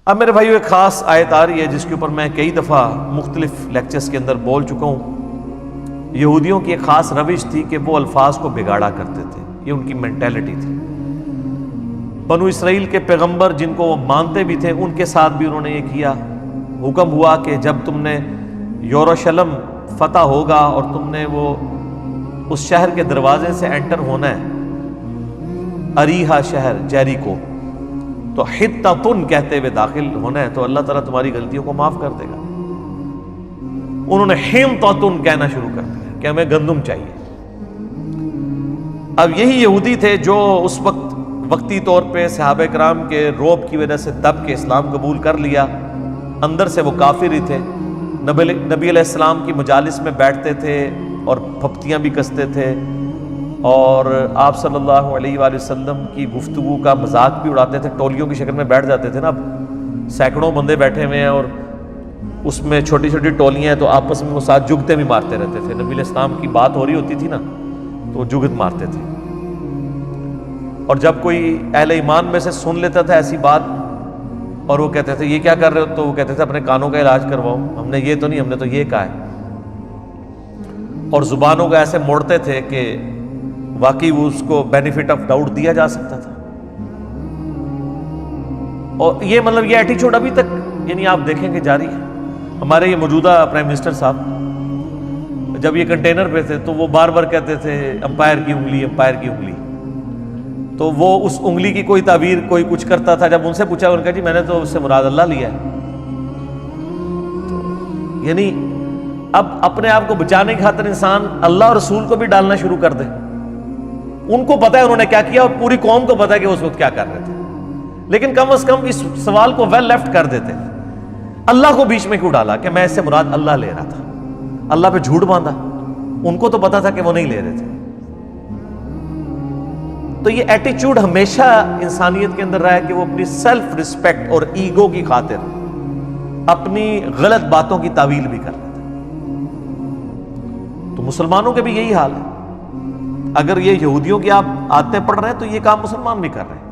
اب میرے بھائیو ایک خاص آیت آ رہی ہے جس کے اوپر میں کئی دفعہ مختلف لیکچرز کے اندر بول چکا ہوں۔ یہودیوں کی ایک خاص روش تھی کہ وہ الفاظ کو بگاڑا کرتے تھے، یہ ان کی مینٹیلٹی تھی۔ بنو اسرائیل کے پیغمبر جن کو وہ مانتے بھی تھے ان کے ساتھ بھی انہوں نے یہ کیا۔ حکم ہوا کہ جب تم نے یروشلم فتح ہوگا اور تم نے وہ اس شہر کے دروازے سے انٹر ہونا ہے، اریحا شہر جیریکو، تو حطۃ کہتے ہوئے داخل ہونا ہے، تو اللہ تعالیٰ تمہاری غلطیوں کو معاف کر دے گا۔ انہوں نے حنطۃ کہنا شروع کر دیا کہ ہمیں گندم چاہیے۔ اب یہی یہودی تھے جو اس وقت وقتی طور پہ صحابہ کرام کے روب کی وجہ سے دب کے اسلام قبول کر لیا، اندر سے وہ کافر ہی تھے۔ نبی علیہ السلام کی مجالس میں بیٹھتے تھے اور پھپتیاں بھی کستے تھے، اور آپ صلی اللہ علیہ وآلہ وسلم کی گفتگو کا مذاق بھی اڑاتے تھے۔ ٹولیوں کی شکل میں بیٹھ جاتے تھے نا، اب سینکڑوں بندے بیٹھے ہوئے ہیں اور اس میں چھوٹی چھوٹی ٹولیاں ہیں، تو آپس میں وہ ساتھ جگتے بھی مارتے رہتے تھے۔ نبی علیہ السلام کی بات ہو رہی ہوتی تھی نا تو وہ جگت مارتے تھے، اور جب کوئی اہل ایمان میں سے سن لیتا تھا ایسی بات اور وہ کہتے تھے یہ کیا کر رہے ہو، تو وہ کہتے تھے اپنے کانوں کا علاج کرواؤ، ہم نے یہ تو نہیں، ہم نے تو یہ کہا ہے، اور زبانوں کو ایسے موڑتے تھے کہ واقعی وہ اس کو بینیفٹ آف ڈاؤٹ دیا جا سکتا تھا۔ اور یہ مطلب یہ ایٹیچیوڈ ابھی تک یعنی آپ دیکھیں کہ جاری ہے۔ ہمارے یہ موجودہ پرائم منسٹر صاحب جب یہ کنٹینر پہ تھے تو وہ بار بار کہتے تھے امپائر کی انگلی، امپائر کی انگلی، تو وہ اس انگلی کی کوئی تعبیر کوئی کچھ کرتا تھا۔ جب ان سے پوچھا، ان کا جی میں نے تو اس سے مراد اللہ لیا ہے۔ تو یعنی اب اپنے آپ کو بچانے کی خاطر انسان اللہ اور رسول کو بھی ڈالنا شروع کر دے۔ ان کو پتہ ہے انہوں نے کیا کیا، اور پوری قوم کو پتہ ہے کہ اس وقت کیا کر رہے تھے، لیکن کم از کم اس سوال کو ویل لیفٹ کر دیتے۔ اللہ کو بیچ میں کیوں ڈالا کہ میں اس سے مراد اللہ لے رہا تھا؟ اللہ پہ جھوٹ باندھا، ان کو تو پتا تھا کہ وہ نہیں لے رہے تھے۔ تو یہ ایٹیچیوڈ ہمیشہ انسانیت کے اندر رہا ہے کہ وہ اپنی سیلف رسپیکٹ اور ایگو کی خاطر اپنی غلط باتوں کی تعویل بھی کر لیتے۔ تو مسلمانوں کے بھی یہی حال ہے۔ اگر یہ یہودیوں کی آپ عادتیں پڑھ رہے ہیں تو یہ کام مسلمان بھی کر رہے ہیں۔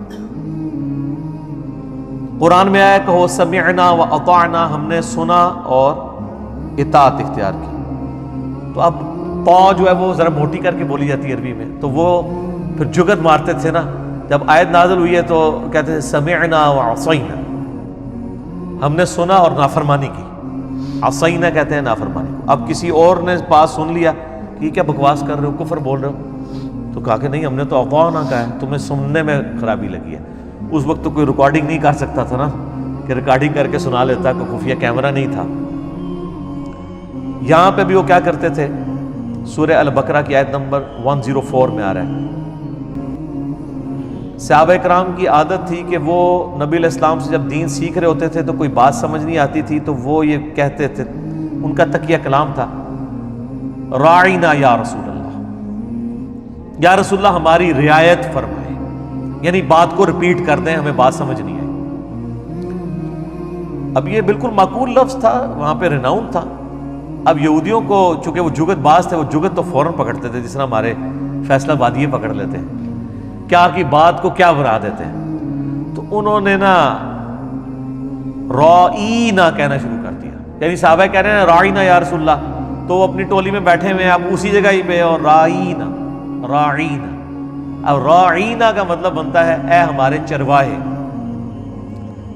قرآن میں آیا کہو سمعنا و اطعنا، ہم نے سنا اور اطاعت اختیار کی۔ تو اب طا جو ہے وہ ذرا موٹی کر کے بولی جاتی ہے عربی میں، تو وہ پھر جگت مارتے تھے نا۔ جب آیت نازل ہوئی ہے تو کہتے تھے سمعنا و عصینا، ہم نے سنا اور نافرمانی کی۔ عصینا کہتے ہیں نافرمانی کو۔ اب کسی اور نے پاس سن لیا کہ کیا بکواس کر رہے ہو، کفر بول رہے ہو، تو کہا کہ نہیں ہم نے تو اطعنا کہا ہے، تمہیں سننے میں خرابی لگی ہے۔ اس وقت تو کوئی ریکارڈنگ نہیں کر سکتا تھا نا کہ ریکارڈنگ کر کے سنا لیتا، کوئی خفیہ کیمرہ نہیں تھا۔ یہاں پہ بھی وہ کیا کرتے تھے، سورہ البقرہ کی آیت نمبر 104 میں آ رہا ہے، صحابہ کرام کی عادت تھی کہ وہ نبی علیہ السلام سے جب دین سیکھ رہے ہوتے تھے تو کوئی بات سمجھ نہیں آتی تھی تو وہ یہ کہتے تھے، ان کا تقیہ کلام تھا، راعینا یا رسول اللہ، یا رسول اللہ ہماری رعایت فرمائے، یعنی بات کو ریپیٹ کر دیں، ہمیں بات سمجھ نہیں آئی۔ اب یہ بالکل معقول لفظ تھا، وہاں پہ ریناؤن تھا۔ اب یہودیوں کو چونکہ وہ جگت باز تھے، وہ جگت تو فوراً پکڑتے تھے، جس طرح ہمارے فیصلہ بادیے پکڑ لیتے ہیں، کیا کی بات کو کیا بنا دیتے ہیں۔ تو انہوں نے نا رائینا کہنا شروع کر دیا، یعنی صحابہ کہہ رہے ہیں رائینا یا رسول اللہ، تو وہ اپنی ٹولی میں بیٹھے ہوئے ہیں اب اسی جگہ ہی پہ، اور رائینا راعینا۔ اب راعینا کا مطلب بنتا ہے اے ہمارے چرواہے۔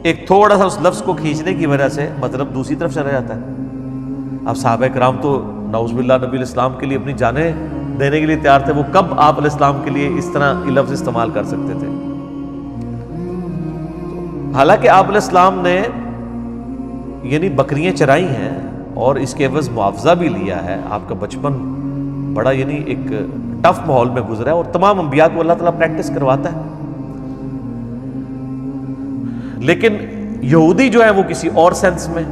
ایک تھوڑا سا اس لفظ کو کھینچنے کی وجہ سے مطلب دوسری طرف چلا جاتا ہے۔ اب صحابہ کرام تو نعوذ باللہ نبی علیہ السلام کے لیے اپنی جانیں دینے کے لیے تیار تھے، وہ کب آپ علیہ السلام کے لیے اس طرح یہ لفظ استعمال کر سکتے تھے؟ حالانکہ آپ علیہ السلام نے یعنی بکریاں چرائی ہیں اور اس کے عوض معاوضہ بھی لیا ہے۔ آپ کا بچپن بڑا یعنی ایک ٹف ماحول میں گزرا ہے، اور تمام انبیاء کو اللہ تعالیٰ پریکٹس کرواتا ہے۔ لیکن یہودی جو ہے وہ کسی اور سینس میں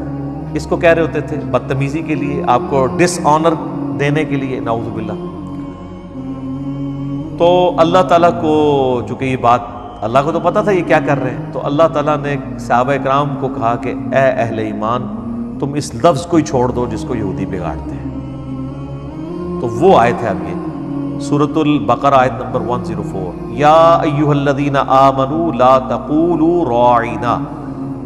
اس کو کہہ رہے ہوتے تھے، بدتمیزی کے لیے، آپ کو ڈس آنر دینے کے لیے، نعوذ باللہ۔ تو اللہ تعالیٰ کو چونکہ یہ بات اللہ کو تو پتا تھا یہ کیا کر رہے ہیں، تو اللہ تعالیٰ نے صحابہ کرام کو کہا کہ اے اہل ایمان تم اس لفظ کو ہی چھوڑ دو جس کو یہودی بگاڑتے ہیں۔ تو وہ آیت ہے اب یہ سورۃ البقرہ آیت نمبر 104، یا ایھا الذین آمنوا لا تقولوا راعنا،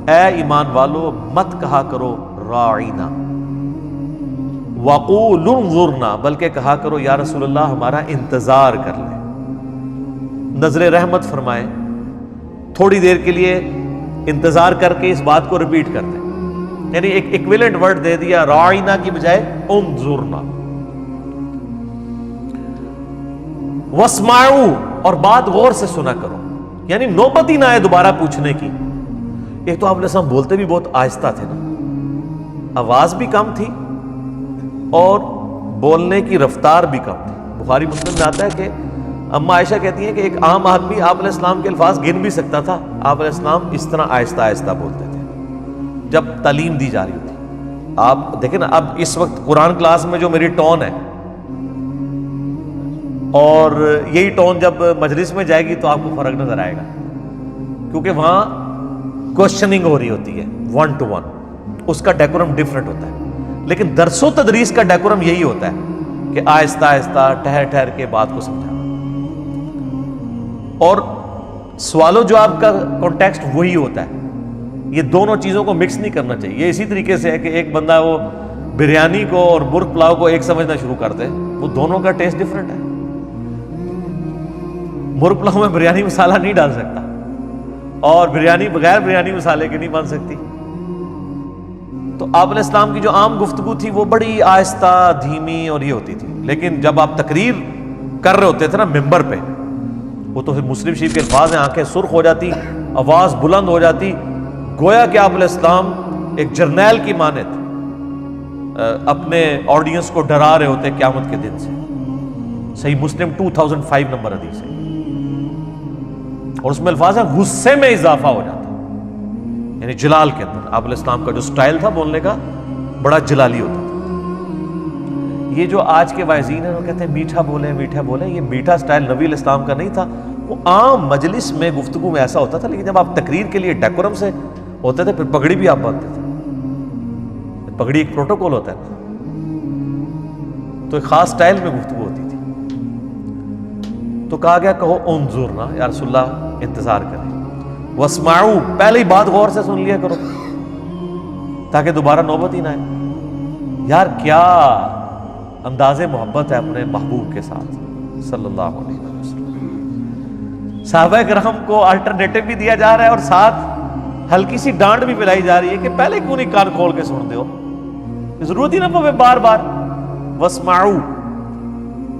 اے ایمان والو مت کہا کرو راعینا وقولوا انظرنا، بلکہ کہا کرو یا رسول اللہ ہمارا انتظار کر لیں، نظر رحمت فرمائے، تھوڑی دیر کے لیے انتظار کر کے اس بات کو ریپیٹ کر دیں، یعنی ایک ایکویلنٹ ورڈ دے دیا راعینا کی بجائے انظرنا۔ واسمعوا، اور بات غور سے سنا کرو، یعنی نوبت ہی نہ آئے دوبارہ پوچھنے کی۔ ایک تو آپ علیہ السلام بولتے بھی بہت آہستہ تھے نا، آواز بھی کم تھی اور بولنے کی رفتار بھی کم تھی۔ بخاری مسلم میں آتا ہے کہ اما عائشہ کہتی ہیں کہ ایک عام آدمی آپ علیہ السلام کے الفاظ گن بھی سکتا تھا، آپ علیہ السلام اس طرح آہستہ آہستہ بولتے تھے جب تعلیم دی جا رہی ہوتی۔ آپ دیکھیں نا، اب اس وقت قرآن کلاس میں جو میری ٹون ہے اور یہی ٹون جب مجلس میں جائے گی تو آپ کو فرق نظر آئے گا، کیونکہ وہاں کوشچننگ ہو رہی ہوتی ہے ون ٹو ون، اس کا ڈیکورم ڈیفرنٹ ہوتا ہے۔ لیکن درس و تدریس کا ڈیکورم یہی ہوتا ہے کہ آہستہ آہستہ ٹھہر ٹھہر کے بات کو سمجھانا، اور سوال و جواب کا کانٹیکسٹ وہی ہوتا ہے۔ یہ دونوں چیزوں کو مکس نہیں کرنا چاہیے۔ یہ اسی طریقے سے ہے کہ ایک بندہ وہ بریانی کو اور مرغ پلاؤ کو ایک سمجھنا شروع کر دے، وہ دونوں کا ٹیسٹ ڈیفرنٹ ہے۔ مرغ پلاؤ میں بریانی مسالہ نہیں ڈال سکتا اور بریانی بغیر بریانی مسالے کے نہیں بن سکتی۔ تو آپ علیہ السلام کی جو عام گفتگو تھی وہ بڑی آہستہ دھیمی اور یہ ہوتی تھی، لیکن جب آپ تقریر کر رہے ہوتے تھے نا ممبر پہ، وہ تو مسلم شریف کے الفاظ ہیں، آنکھیں سرخ ہو جاتی، آواز بلند ہو جاتی، گویا کہ آپ علیہ السلام ایک جرنیل کی مانند اپنے آڈینس کو ڈرا رہے ہوتے قیامت کے دن سے۔ صحیح مسلم 2005 نمبر حدیث ہے، اور اس میں الفاظ ہیں غصے میں اضافہ ہو جاتا، یعنی جلال کے اندر آپ علیہ السلام کا جو سٹائل تھا بولنے کا بڑا جلالی ہوتا تھا۔ یہ جو آج کے واعظین ہیں وہ کہتے ہیں میٹھا بولیں میٹھا بولیں، یہ میٹھا سٹائل نبی علیہ السلام کا نہیں تھا۔ وہ عام مجلس میں گفتگو میں ایسا ہوتا تھا، لیکن جب آپ تقریر کے لیے ڈیکورم سے ہوتے تھے، پھر پگڑی بھی آپ باندھتے تھے۔ پگڑی ایک پروٹوکول ہوتا ہے، تو ایک خاص سٹائل میں گفتگو ہوتی تھی۔ تو کہا گیا کہو انظرنا، یا رسول اللہ انتظار کریں، واسمعوا، پہلے ہی بات غور سے سن لیا کرو تاکہ دوبارہ نوبت ہی نہ آئے۔ یار کیا انداز محبت ہے اپنے محبوب کے ساتھ صلی اللہ علیہ وسلم۔ صحابہ کرام کو الٹرنیٹو بھی دیا جا رہا ہے اور ساتھ ہلکی سی ڈانٹ بھی پلائی جا رہی ہے کہ پہلے کیوں نہیں کان کھول کے سنتے ہو، ضرورت ہی نہ پوے بار بار۔ واسمعوا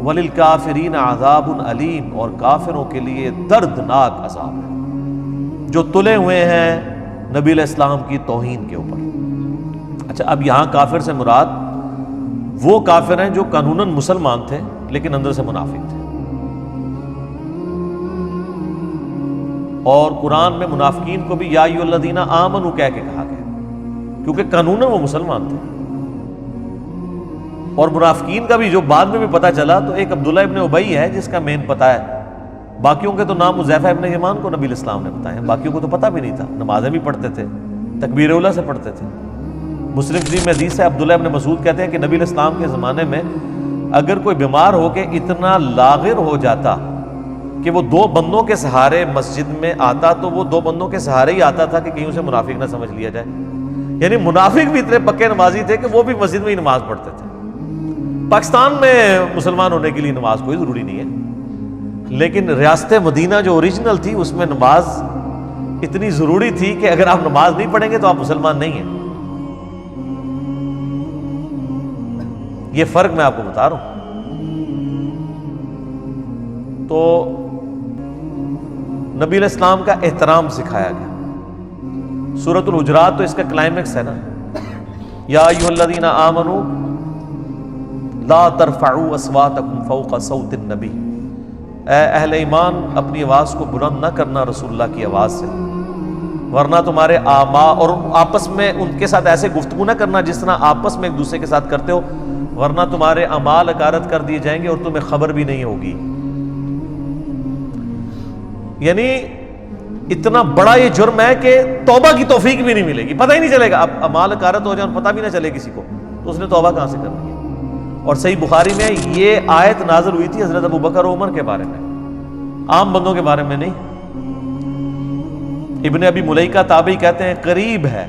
وللکافرین عذاب علیم، اور کافروں کے لیے دردناک عذاب ہے جو تلے ہوئے ہیں نبی علیہ السلام کی توہین کے اوپر۔ اچھا، اب یہاں کافر سے مراد وہ کافر ہیں جو قانوناً مسلمان تھے لیکن اندر سے منافق تھے، اور قرآن میں منافقین کو بھی یا ایھا الذین آمنوا کہہ کے کہا گیا، کیونکہ قانوناً وہ مسلمان تھے۔ اور منافقین کا بھی جو بعد میں بھی پتہ چلا، تو ایک عبداللہ ابن ابی ہے جس کا مین پتہ ہے، باقیوں کے تو نام حذیفہ ابن یمان کو نبی علیہ السلام نے بتائے ہیں، باقیوں کو تو پتہ بھی نہیں تھا، نمازیں بھی پڑھتے تھے، تکبیر اولیٰ سے پڑھتے تھے۔ مسلم شریف میں حدیث ہے، عبداللہ ابن مسعود کہتے ہیں کہ نبی علیہ السلام کے زمانے میں اگر کوئی بیمار ہو کے اتنا لاغر ہو جاتا کہ وہ دو بندوں کے سہارے مسجد میں آتا، تو وہ دو بندوں کے سہارے ہی آتا تھا کہ کہیں اسے منافق نہ سمجھ لیا جائے۔ یعنی منافق بھی اتنے پکے نمازی تھے کہ وہ بھی مسجد میں ہی نماز پڑھتے تھے۔ پاکستان میں مسلمان ہونے کے لیے نماز کوئی ضروری نہیں ہے، لیکن ریاست مدینہ جو اوریجنل تھی اس میں نماز اتنی ضروری تھی کہ اگر آپ نماز نہیں پڑھیں گے تو آپ مسلمان نہیں ہیں۔ یہ فرق میں آپ کو بتا رہا ہوں۔ تو نبی علیہ السلام کا احترام سکھایا گیا۔ سورۃ الحجرات تو اس کا کلائمیکس ہے نا، یا ایھا الذین آمنوا لا ترفعوا اصواتکم فوق صوت النبی، اے اہل ایمان اپنی آواز کو بلند نہ کرنا رسول اللہ کی آواز سے، ورنہ تمہارے آما، اور آپس میں ان کے ساتھ ایسے گفتگو نہ کرنا جس طرح آپس میں ایک دوسرے کے ساتھ کرتے ہو، ورنہ تمہارے اعمال اکارت کر دیے جائیں گے اور تمہیں خبر بھی نہیں ہوگی۔ یعنی اتنا بڑا یہ جرم ہے کہ توبہ کی توفیق بھی نہیں ملے گی، پتہ ہی نہیں چلے گا۔ اب اعمال اکارت ہو جائے اور پتہ بھی نہ چلے کسی کو تو اس نے توبہ کہاں سے کرنی ہے۔ اور صحیح بخاری میں یہ آیت نازل ہوئی تھی حضرت ابو بکر و عمر کے بارے میں، عام بندوں کے بارے میں نہیں۔ ابن ابی ملیکہ تابعی کہتے ہیں قریب ہے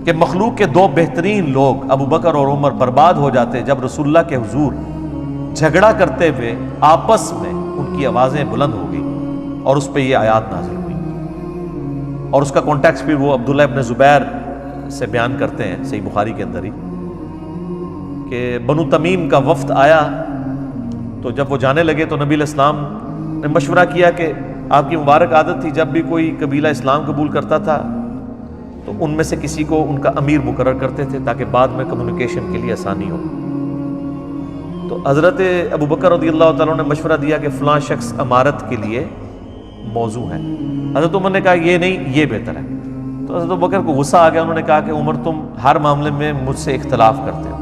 کہ مخلوق کے دو بہترین لوگ ابو بکر اور عمر برباد ہو جاتے جب رسول اللہ کے حضور جھگڑا کرتے ہوئے آپس میں ان کی آوازیں بلند ہو گئی اور اس پہ یہ آیات نازل ہوئی. اور اس کا کانٹیکسٹ بھی وہ عبداللہ ابن زبیر سے بیان کرتے ہیں صحیح بخاری کے اندر ہی کہ بنو تمیم کا وفد آیا تو جب وہ جانے لگے تو نبی علیہ السلام نے مشورہ کیا کہ آپ کی مبارک عادت تھی جب بھی کوئی قبیلہ اسلام قبول کرتا تھا تو ان میں سے کسی کو ان کا امیر مقرر کرتے تھے تاکہ بعد میں کمیونیکیشن کے لیے آسانی ہو. تو حضرت ابو بکر رضی اللہ تعالیٰ نے مشورہ دیا کہ فلاں شخص امارت کے لیے موزوں ہے. حضرت عمر نے کہا یہ نہیں، یہ بہتر ہے. تو حضرت ابو بکر کو غصہ آ گیا. انہوں نے کہا کہ عمر تم ہر معاملے میں مجھ سے اختلاف کرتے ہو.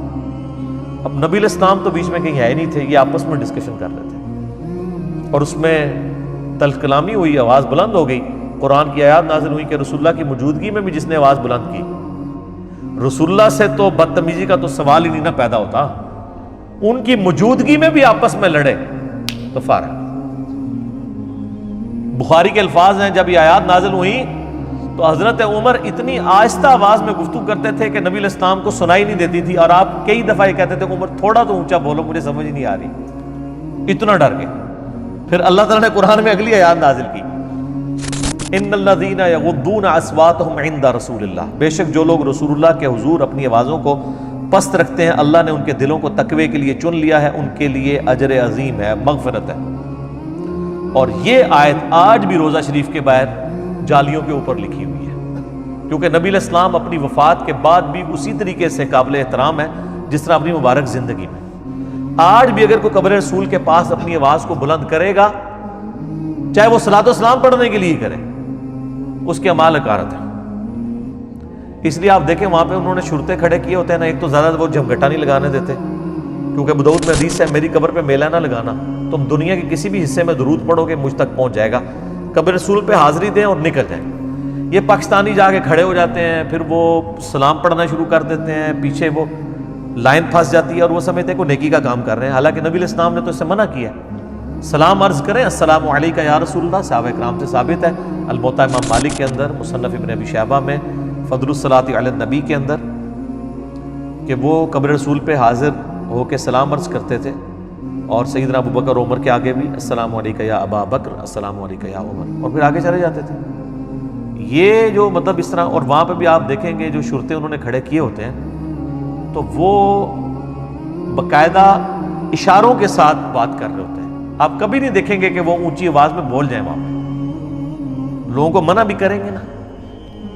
اب نبی علیہ السلام تو بیچ میں کہیں ہے نہیں تھے، یہ آپس میں ڈسکشن کر رہے تھے اور اس میں تلخ کلامی ہوئی، آواز بلند ہو گئی. قرآن کی آیات نازل ہوئی کہ رسول اللہ کی موجودگی میں بھی جس نے آواز بلند کی، رسول اللہ سے تو بدتمیزی کا تو سوال ہی نہیں نہ پیدا ہوتا، ان کی موجودگی میں بھی آپس میں لڑے تو فارغ. بخاری کے الفاظ ہیں جب یہ آیات نازل ہوئی تو حضرت عمر اتنی آہستہ آواز میں گفتگو کرتے تھے کہ نبی علیہ السلام کو سنائی نہیں دیتی تھی اور آپ کئی دفعہ یہ کہتے تھے کہ عمر تھوڑا تو اونچا بولو، مجھے سمجھ ہی نہیں آ رہی. اتنا ڈر گئے. پھر اللہ تعالیٰ نے قرآن میں اگلی آیات نازل کی ان الذین یغضون اصواتهم عند رسول اللہ، بے شک جو لوگ رسول اللہ کے حضور اپنی آوازوں کو پست رکھتے ہیں اللہ نے ان کے دلوں کو تقوی کے لیے چن لیا ہے، ان کے لیے اجر عظیم ہے، مغفرت ہے. اور یہ آیت آج بھی روضہ شریف کے باہر جالیوں کے اوپر لکھی ہوئی ہے کیونکہ نبی علیہ السلام اپنی وفات کے بعد بھی اسی طریقے سے قابل احترام ہے جس طرح اپنی مبارک زندگی میں. آج بھی اگر کوئی قبر رسول کے پاس اپنی آواز کو بلند کرے گا، چاہے وہ صلاۃ و سلام پڑھنے کے لیے کرے، اس کے اعمال اکارت ہے. اس لیے آپ دیکھیں وہاں پہ انہوں نے شرطے کھڑے کیے ہوتے ہیں نا. ایک تو زیادہ وہ جھمگٹا نہیں لگانے دیتے کیونکہ ابو داؤد میں حدیث ہے میری قبر پہ میلہ نہ لگانا، تم دنیا کے کسی بھی حصے میں درود پڑھو گے مجھ تک پہنچ جائے گا. قبر رسول پہ حاضری دیں اور نکل جائیں. یہ پاکستانی جا کے کھڑے ہو جاتے ہیں، پھر وہ سلام پڑھنا شروع کر دیتے ہیں، پیچھے وہ لائن پھنس جاتی ہے اور وہ سمجھتے ہیں کوئی نیکی کا کام کر رہے ہیں، حالانکہ نبی علیہ السلام نے تو اس سے منع کیا ہے. سلام عرض کریں السلام علیکہ یا رسول اللہ. صحابہ کرام سے ثابت ہے الموطا امام مالک کے اندر، مصنف ابن ابی شیبہ میں فضل الصلاۃ علی النبی کے اندر کہ وہ قبر رسول پہ حاضر ہو کے سلام عرض کرتے تھے اور سیدنا ابو بکر عمر کے آگے بھی السلام علیکہ یا ابا بکر، السلام علیکہ یا عمر، اور پھر آگے چلے جاتے تھے. یہ جو مطلب اس طرح، اور وہاں پہ بھی آپ دیکھیں گے جو شرطے انہوں نے کھڑے کیے ہوتے ہیں تو وہ باقاعدہ اشاروں کے ساتھ بات کر رہے ہوتے ہیں. آپ کبھی نہیں دیکھیں گے کہ وہ اونچی آواز میں بول جائیں. وہاں پہ لوگوں کو منع بھی کریں گے نا،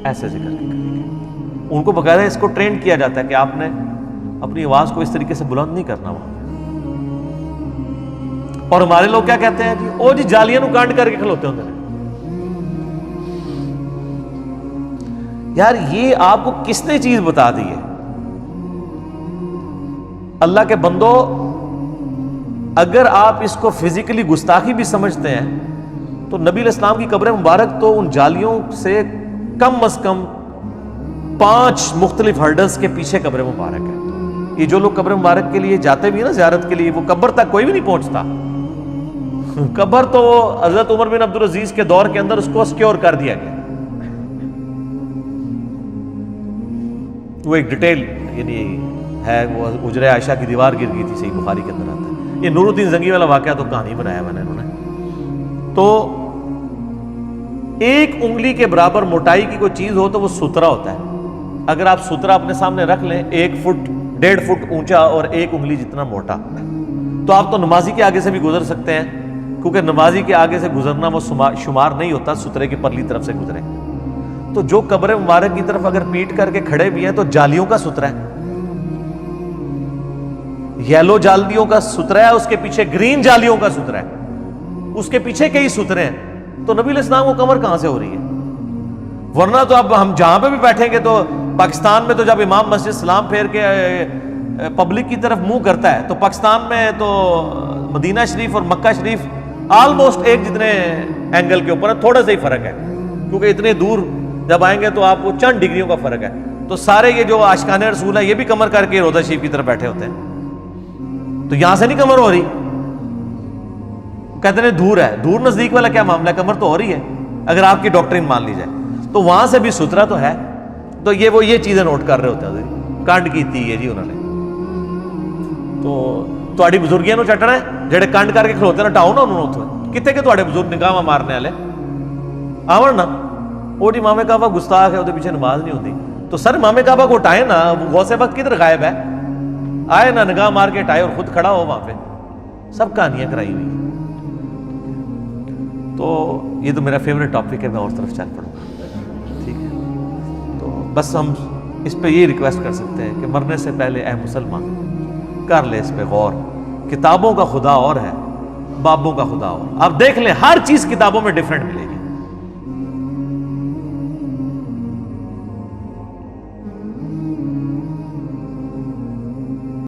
ایسے ذکر کے کریں گے. ان کو باقاعدہ اس کو ٹرین کیا جاتا ہے کہ آپ نے اپنی آواز کو اس طریقے سے بلند نہیں کرنا وہاں پہ. اور ہمارے لوگ کیا کہتے ہیں جی او جی جالیاں نو کانڈ کر کے کھلوتے ہوتے ہیں. یار یہ آپ کو کس نے چیز بتا دی ہے؟ اللہ کے بندو، اگر آپ اس کو فزیکلی گستاخی بھی سمجھتے ہیں تو نبی علیہ السلام کی قبر مبارک تو ان جالیوں سے کم از کم 5 مختلف ہرڈلز کے پیچھے قبر مبارک ہے. یہ جو لوگ قبر مبارک کے لیے جاتے بھی ہیں نا زیارت کے لیے، وہ قبر تک کوئی بھی نہیں پہنچتا. قبر تو حضرت عمر بن عبدالعزیز کے دور کے اندر اس کو سکیور کر دیا گیا. وہ ایک ڈیٹیل یعنی ہے، وہ حجرہ عائشہ کی دیوار گر گئی تھی، صحیح بخاری کے اندر آتا ہے. یہ نور الدین زنگی والا واقعہ تو کہانی بنایا میں نے انہوں نے. تو ایک انگلی کے برابر موٹائی کی کوئی چیز ہو تو وہ سترا ہوتا ہے. اگر آپ سترا اپنے سامنے رکھ لیں 1 فٹ 1.5 فٹ اونچا اور 1 انگلی جتنا موٹا، تو آپ تو نمازی کے آگے سے بھی گزر سکتے ہیں کیونکہ نمازی کے آگے سے گزرنا وہ شمار نہیں ہوتا سترے کی پرلی طرف سے گزرے. تو جو قبر مبارک کی طرف اگر پیٹ کر کے کھڑے بھی ہیں تو جالیوں کا سترا ہے، یلو جالیوں کا سترا ہے، اس کے پیچھے گرین جالیوں کا سترا ہے، اس کے پیچھے کئی سترے ہیں. تو نبی علیہ السلام کو کمر کہاں سے ہو رہی ہے؟ ورنہ تو اب ہم جہاں پہ بھی بیٹھیں گے تو پاکستان میں تو جب امام مسجد سلام پھیر کے پبلک کی طرف منہ کرتا ہے تو پاکستان میں تو مدینہ شریف اور مکہ شریف آلموسٹ ایک جتنے اینگل کے اوپر ہے، تھوڑا سا ہی فرق ہے کیونکہ اتنے دور جب آئیں گے تو آپ کو چند ڈگریوں کا فرق ہے. تو سارے یہ جو عاشقان رسول ہیں یہ بھی کمر کر کے روضہ شریف کی طرف بیٹھے ہوتے ہیں. تو یہاں سے نہیں کمر ہو رہی، کہتے ہیں دور ہے. دور نزدیک والا کیا معاملہ ہے؟ کمر تو ہو رہی ہے. اگر آپ کی ڈاکٹرین مان لی جائے تو وہاں سے بھی ستھرا تو ہے. تو وہ یہ چیزیں نوٹ کر رہے ہوتے ہیں, کنڈ کیتی ہے جی انہوں نے, تو تہاڈی بزرگیاں نو چٹنا ہے جڑے کنڈ کر کے کھلوتے نا, ٹاؤ نا انہوں اتوں کتے کہ تہاڈے بزرگ نگاہ مارنے والے آون نا. وہ جی امام کعبہ گستاخ ہے, وہ پیچھے نماز نہیں ہوتی. تو سر امام کعبہ کو اٹھائے نا, غوث پاک کدھر غائب ہے, آئے نا نگاہ مار کے اٹھائے اور خود کھڑا ہو وہاں پہ. سب کہانیاں کرائی ہوئی. تو یہ تو میرا فیوریٹ ٹاپک ہے, میں اور طرف چل پڑوں گا, ٹھیک ہے. تو بس ہم اس پہ یہ ریکویسٹ کر سکتے ہیں کہ مرنے سے پہلے اے مسلمان کر لے اس پہ غور. کتابوں کا خدا اور ہے, بابوں کا خدا اور. آپ دیکھ لیں ہر چیز کتابوں میں ڈیفرنٹ ملے گی.